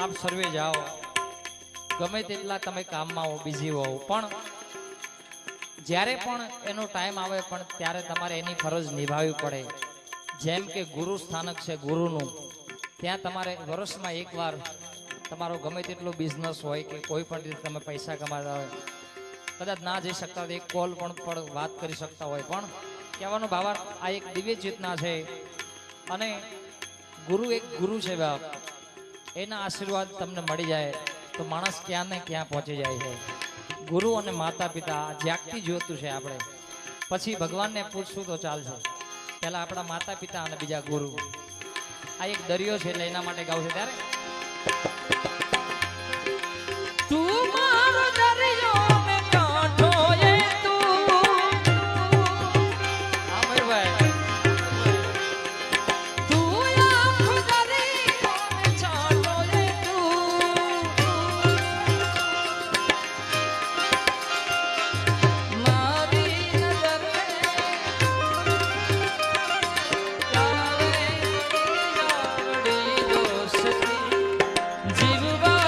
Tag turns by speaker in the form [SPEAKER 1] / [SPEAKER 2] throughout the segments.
[SPEAKER 1] આપ સર્વે જાઓ, ગમે તેટલા તમે કામમાં હો, બિઝી હો, પણ જ્યારે પણ એનો ટાઈમ આવે પણ ત્યારે તમારે એની ફરજ નિભાવવી પડે. જેમ કે ગુરુ સ્થાનક છે ગુરુનું, ત્યાં તમારે વર્ષમાં એકવાર તમારો ગમે તેટલો બિઝનેસ હોય કે કોઈ પણ રીતે તમે પૈસા કમાતા હોય, કદાચ ના જઈ શકતા હોય, એક કોલ પણ વાત કરી શકતા હોય, પણ કહેવાનો ભાવાર્થ આ એક દિવ્ય ચેતના છે. અને ગુરુ એક ગુરુ છે બાપ, એના આશીર્વાદ તમને મળી જાય તો માણસ ક્યાં ને ક્યાં પહોંચી જાય છે. ગુરુ અને માતા પિતા જાગતી જોતું છે. આપણે પછી ભગવાનને પૂછશું તો ચાલશે. પહેલા આપણા માતા પિતા અને બીજા ગુરુ. આ એક દરિયો છે એટલે એના માટે ગાવું છે. ત્યારે તું મારો દરિયો મે કાંઠો એ તું આમરભાઈ તું આખો દરિયો મે છાંટો એ તું મારી નજર મે લાવડી દોસ્તી જીવવા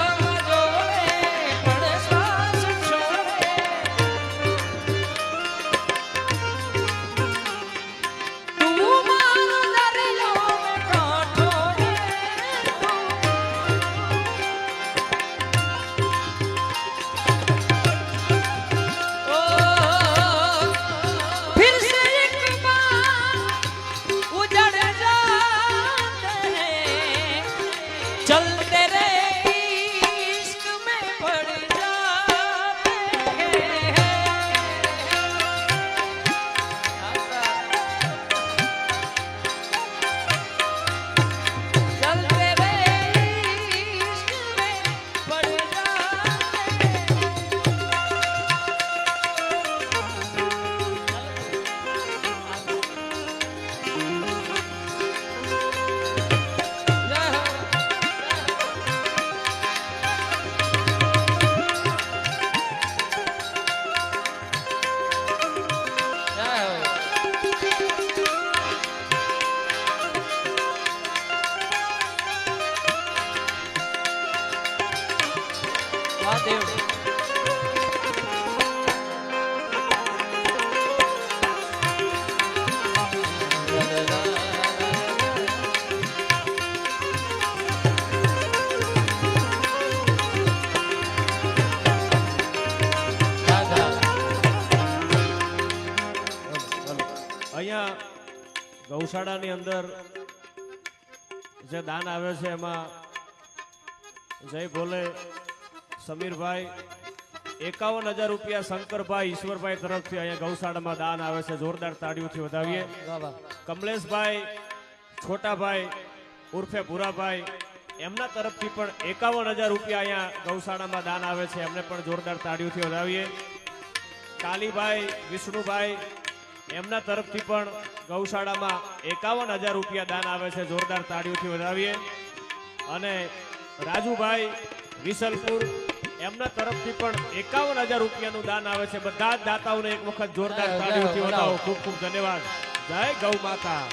[SPEAKER 2] ગૌશાળાની અંદર જે દાન આવે છે એમાં જય ભોલે સમીરભાઈ 51,000 રૂપિયા શંકરભાઈ ઈશ્વરભાઈ તરફથી અહીંયા ગૌશાળામાં દાન આવે છે. જોરદાર તાળીઓથી વધાવીએ. કમલેશભાઈ છોટાભાઈ ઉર્ફે ભૂરાભાઈ એમના તરફથી પણ 51,000 રૂપિયા અહીંયા ગૌશાળામાં દાન આવે છે. એમને પણ જોરદાર તાળીઓથી વધાવીએ. કાલીભાઈ વિષ્ણુભાઈ એમના તરફથી પણ ગૌશાળામાં 51,000 રૂપિયા દાન આવે છે. જોરદાર તાળીઓથી વધાવીએ. અને રાજુભાઈ વિસલપુર એમના તરફથી પણ 51,000 રૂપિયાનું દાન આવે છે. બધા જ દાતાઓને એક વખત જોરદાર તાળીઓથી વધાવો. ખૂબ ખૂબ ધન્યવાદ. જય ગૌ માતા.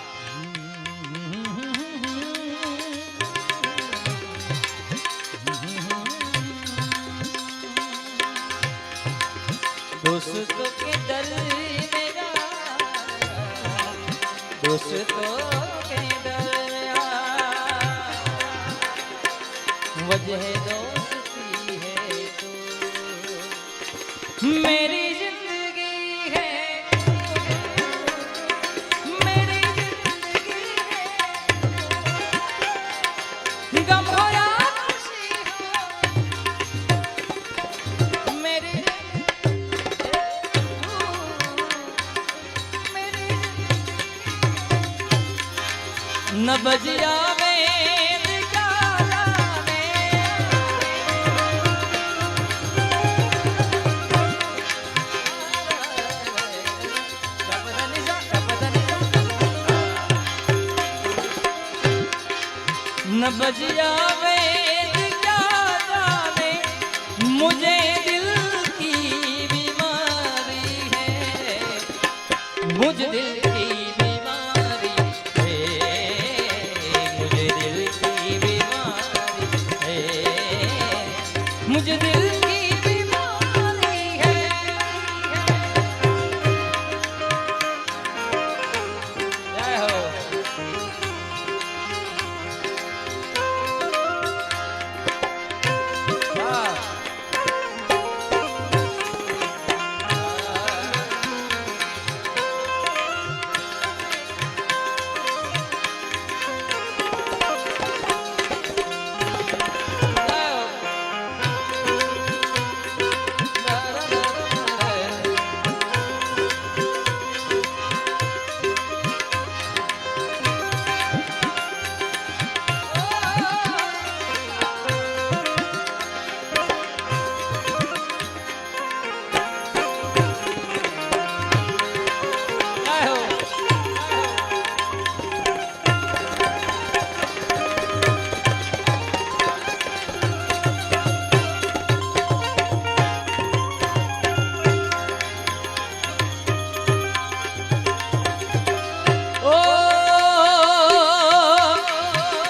[SPEAKER 1] दोस्तों के दर दोस्तों के दरमियां वजह दोस्ती है तो मेरी जिंदगी है मेरी जिंदगी है गम हो या खुशी हो मेरी न बजिया वेद जाना मुझे दिल की बीमारी है। जय हो।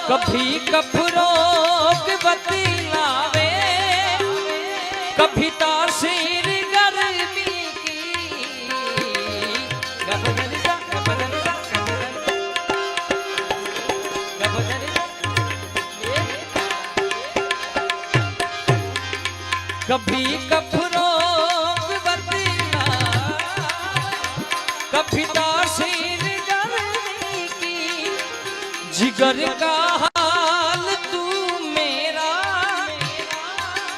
[SPEAKER 1] कभी कफरों की बतलावे, कभी तासीर गर्मी की। कभी कफरों की बतलावे, कभी तासीर गर्मी की। जिगर का हाल तू मेरा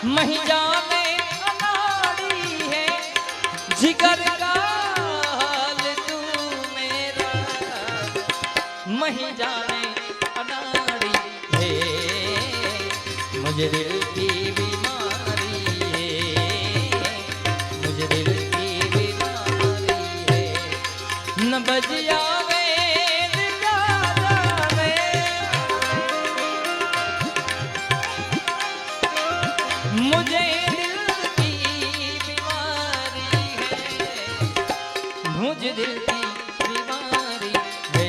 [SPEAKER 1] मही जाने अनाड़ी है। जिगर का हाल तू मेरा मही जाने अनाड़ी है। मुझे दिल की बीमारी है, मुझे दिल की बीमारी है। न बज आवे मुझे दिल की बीमारी है, मुझे दिल की बीमारी है,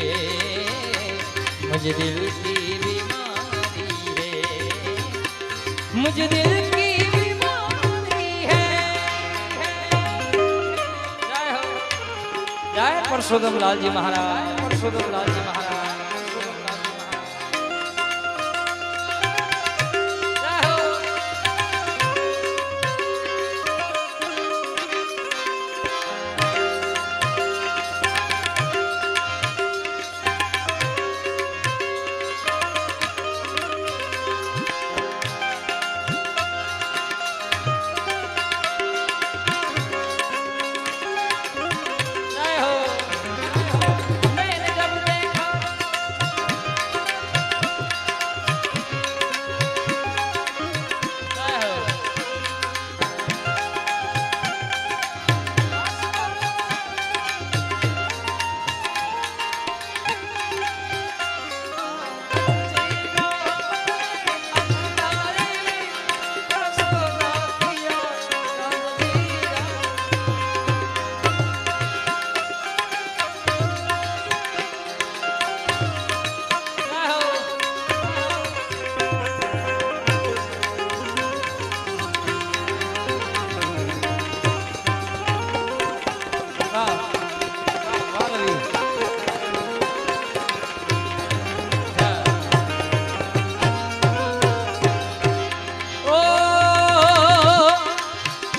[SPEAKER 1] मुझे दिल की बीमारी है, मुझे दिल की बीमारी है। जय हो। जय परशुराम लाल जी महाराज, परशुराम लाल जी महाराज।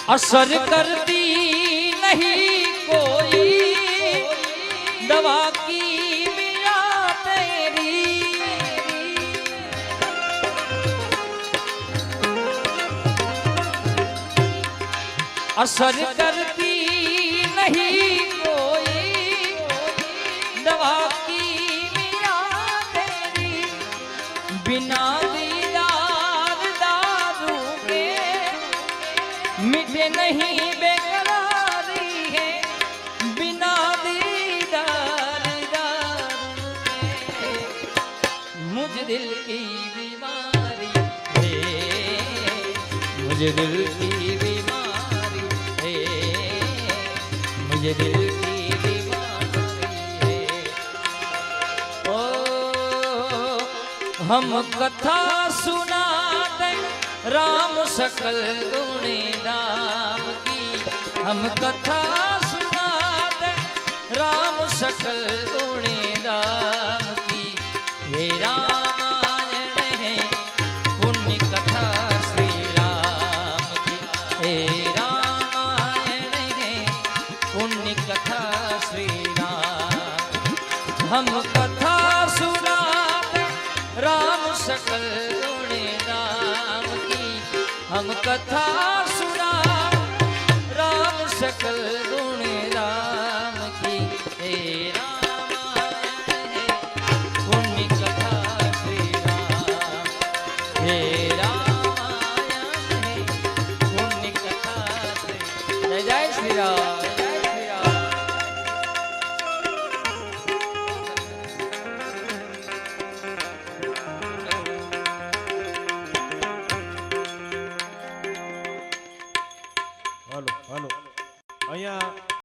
[SPEAKER 1] असर करती नहीं कोई दवा की मिया तेरी। असर करती नहीं कोई दवा की मिया तेरी। बिना दीदार दारू के मिटे नहीं बेकरारी है। बिना दीदार दारू के मुझे दिल की बीमारी है, मुझे दिल की बीमारी है, मुझे दिल की बीमारी है। ओ हम कथा सुनाते राम सकल गुणी राम की हम कथा सुनाते राम सकल गुणी राम की हे रामायण है पुण्य कथा श्री राम की हे रामायण है पुण्य कथा श्री राम हम कथा सुनाते राम सकल गुणी राम की हम कथा सुना राम सकल गुण राम की हे रामायण है पुण्य कथा श्री राम हे रामायण है पुण्य कथा श्री जय जय श्री राम जय श्री राम
[SPEAKER 2] હાલો હાલો અહીંયા